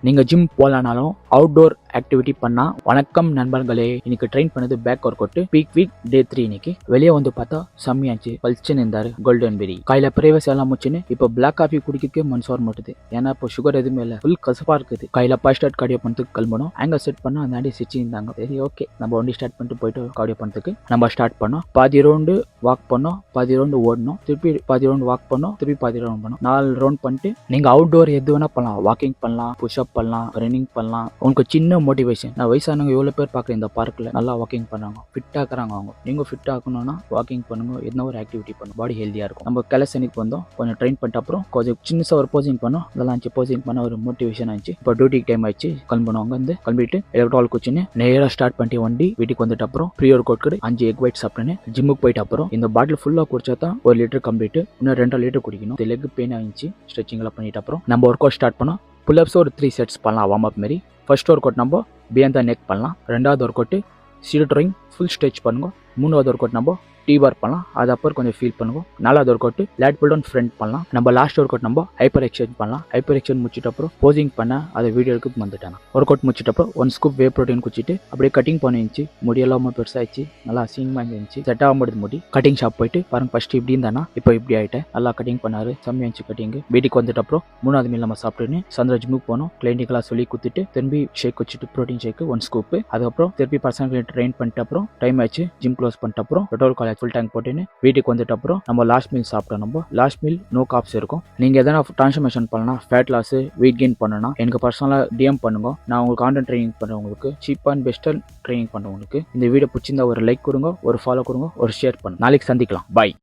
நீங்க gym போலனாலும் outdoor activity பண்ணா வணக்கம் நண்பர்களே. இன்னைக்கு ட்ரெயின் பண்ணது back workout peak week day 3. இன்னைக்கு வெளியே வந்து பார்த்தா செம்மையாச்சு. பல்ச்சுன்னு இருந்தாரு கோல்டன் பெரி. கையில பிரேவஸ் எல்லாம் முச்சுன்னு இப்போ பிளாக் காஃபி குடிக்கவே மனசு வர மாட்டுது. ஏன்னா இப்போ சுகர் எதுவுமே இல்லை, ஃபுல் கசப்பா இருக்குது. கையில பாய் ஸ்டார்ட் கார்டியோ பண்ணுறதுக்கு கிளம்பணும். ஆங்கர் செட் பண்ணா அந்த ஆண்டி சிரிச்சு இருந்தாங்க. சரி ஓகே, நம்ம வண்டி ஸ்டார்ட் பண்ணிட்டு போயிட்டு கார்டியோ பண்ணுறதுக்கு நம்ம ஸ்டார்ட் பண்ணோம். பாதி ரவுண்டு வாக் பண்ணோம், பாதி ரவுண்டு ஓடணும், திருப்பி பாதி ரவுண்டு வாக் பண்ணோம், திருப்பி பாதி ரவுண்ட் பண்ணோம். 4 ரவுண்ட் பண்ணிட்டு நீங்க அவுட்டோர் எது வேணா பண்ணலாம். வாக்கிங் பண்ணலாம், புஷ்அப் பண்ணலாம், ரன்னிங் பண்ணலாம். உங்களுக்கு சின்ன மோட்டிவேஷன். நான் வயசானவங்க எவ்வளோ பேர் பார்க்குறேன் இந்த பார்க்கில் நல்லா வாக்கிங் பண்ணாங்க, ஃபிட்டாக இருக்கிறாங்க. அவங்க நீங்கள் ஃபிட்டாக ஆகணும்னா வாக்கிங் பண்ணுங்க, எதனா ஒரு ஆக்டிவிட்டி பண்ணுங்க, பாடி ஹெல்த்தியாக இருக்கும். நம்ம கலசனிக்கு வந்தோம், கொஞ்சம் ட்ரெயின் பண்ணிட்ட அப்புறம் கொஞ்சம் சின்னதாக ஒரு போசிங் பண்ணோம். அதெல்லாம் ஆச்சு, போசிங் பண்ண ஒரு மோட்டிவேஷன் ஆச்சு. இப்போ டியூட்டிக்கு டைம் ஆயிடுச்சு, கிளம்பணும். அங்கே வந்து கிளம்பிட்டு எலக்ட்ரால் குச்சின்னு நேராக ஸ்டார்ட் பண்ணிட்டு வண்டி வீட்டுக்கு வந்துட்டு அப்புறம் pre workout 5 egg white சாப்பிட்டேன்னு ஜிம்முக்கு போயிட்டு அப்புறம் இந்த பாட்டில் ஃபுல்லாக குடிச்சா தான் 1 லிட்டர் கம்ப்ளீட். இன்னும் 2 லிட்டர் குடிக்கணும். லெக் பெயின் ஆயிடுச்சு. ஸ்ட்ரெச்சிங் எல்லாம் பண்ணிட்டு அப்புறம் நம்ம ஒர்க் அவுட் ஸ்டார்ட் பண்ணோம். புல்அப்ஸ் ஒரு 3 செட்ஸ் பண்ணலாம் வார்ம் அப் மாரி. ஃபர்ஸ்ட் ஒர்க் அவுட் நம்ம பியாண்ட் த நெக் பண்ணலாம். ரெண்டாவது work out seat drawing full stretch பண்ணுங்க. மூணாவது ஒர்க் அவுட் நம்ம டீ பார் பண்ணலாம், அது அப்புறம் கொஞ்சம் ஃபீல் பண்ணுவோம். 4வது work out lat pull down front பண்ணலாம். நம்ம லாஸ்ட் ஒர்க் அவுட் நம்ம ஹைப்பர் எக்ஸ்சேஞ்ச் பண்ணலாம். ஹைப்பர் எக்ஸ்சேஞ்ச் முடிச்சிட்ட அப்புறம் போசிங் பண்ண அதை வீடியோக்கு வந்துட்டாங்க. ஒர்க் அவுட் முடிச்சிட்ட அப்புறம் 1 ஸ்கூப் வே ப்ரோட்டீன் குடிச்சிட்டு அப்படியே கட்டிங் பண்ணிருந்துச்சு. முடியெல்லாம் பெருசாகிடுச்சு, நல்லா அசிங்கமாக இருந்துச்சு. செட் ஆக முடியுது முடி. கட்டிங் ஷாப் போயிட்டு பாருங்க, ஃபர்ஸ்ட் இப்படி இருந்தானா இப்போ இப்படி ஆகிட்டேன். நல்லா கட்டிங் பண்ணாரு, செம்மையாச்சு கட்டிங். வீட்டுக்கு வந்துட்டு அப்புறம் 3வது மீல் நம்ம சாப்பிட்டுன்னு சந்திர ஜிம்முக்கு போனோம். கிளைண்டிக்கெல்லாம் சொல்லி குத்திட்டு திரும்பி ஷேக் வச்சுட்டு ப்ரோட்டீன் ஷேக் 1 ஸ்கூப். அதுக்கப்புறம் திருப்பி பர்சனல் ட்ரெயின் பண்ணிட்டு அப்புறம் டைம் ஆச்சு. ஜிம் க்ளோஸ் பண்ணிட்டு அப்புறம் பெட்ரோல் காலேஜ் ஃபுல் டேங்க் போட்டுன்னு வீட்டுக்கு வந்துட்டு அப்புறம் நம்ம லாஸ்ட் மீல் சாப்பிட்டோம். நம்ம லாஸ்ட் மீல் நோ காப்ஸ் இருக்கும். நீங்க எதனா டிரான்ஸ்ஃபர்மேஷன் பண்ணலாம், ஃபேட் லாஸ், வெயிட் கெயின் பண்ணனா எனக்கு பர்சனலாக டிஎம் பண்ணுங்க. நான் உங்களுக்கு கான்டென்ட் ட்ரைனிங் பண்ணுறவங்களுக்கு சீப் அண்ட் பெஸ்ட் ட்ரைனிங் பண்ணுறவங்களுக்கு இந்த வீடியோ பிடிச்சிருந்தா ஒரு லைக் கொடுங்க, ஒரு ஃபாலோ கொடுங்க, ஒரு ஷேர் பண்ணுங்க. நாளைக்கு சந்திக்கலாம். பாய்.